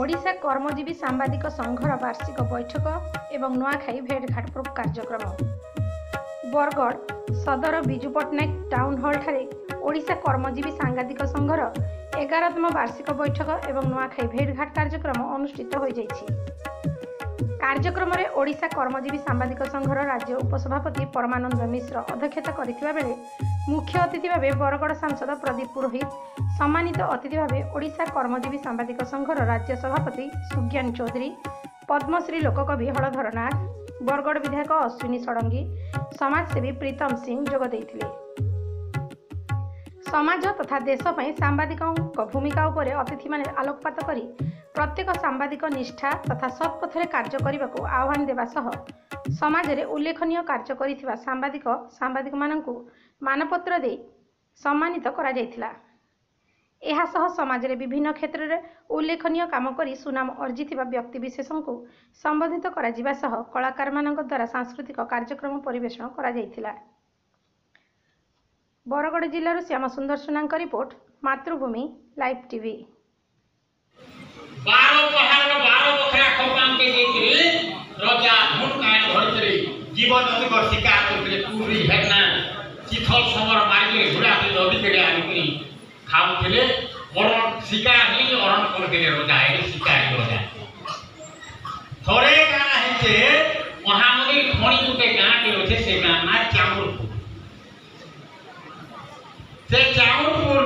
ओडिशा कर्मजीवी सांबादिक संघर वार्षिक बैठक एवं नुआखाई भेटघाट कार्यक्रम बरगढ़ सदर विजु पट्टनायक टाउन हॉल ठारे ओडिशा कर्मजीवी सांबादिक संघर 11तम वार्षिक बैठक एवं नुआखाई भेटघाट कार्यक्रम अनुष्ठित हो कार्यक्रम में ओडिशा कर्मजीवी सांबादिक संघर राज्य उपसभापति परमानंद मिश्र अध्यक्षता करथिबा बेले मुख्य अतिथि भाव बरगढ़ सांसद प्रदीप पुरोहित सम्मानित अतिथि भाव ओडिशा कर्मजीवी सांबादिक संघर राज्य सभापति सुज्ञान चौधरी पद्मश्री लोककवि हलधर नाथ बरगढ़ विधायक अश्विनी षडंगी समाजसेवी प्रीतम सिंह जोग देइथिले। समाज तथा देश पई सांबादिकों भूमिका उपरे अतिथि माने आलोकपात करी प्रत्येक सांबादिक निष्ठा तथा सत्पथरे कार्य करने को आह्वान देवा सह समाज रे उल्लेखनीय कार्य करिथिबा सांबादिक माननकु मानपत्र दे सम्मानित करा जायथिला। एहा सह समाज रे विभिन्न क्षेत्र रे उल्लेखनीय काम करी सुनाम अर्जिथिबा व्यक्ति विशेषों को संबोधित करा जिबा सह कलाकार मानक द्वारा सांस्कृतिक कार्यक्रम परिवेषण करा जायथिला। बरगढ़ जिल्लार श्याम सुंदर सुनांक रिपोर्ट मातृभूमि लाइव टीवी। 12 पहाड़ 12 बखरा खपाम के देकरी राजा मुन काट धरतरी जीवन अतिकर शिकार करके पूरी हेना चिथल समर मार्गे घोड़ा के नदी के आनी खाउथिले अरण शिकार नहीं अरण करके राजा है शिकार राजा थोड़े गाना है जे महानदी खणी गुटे गां के रथे से गां ना चामुरपुर से चामुरपुर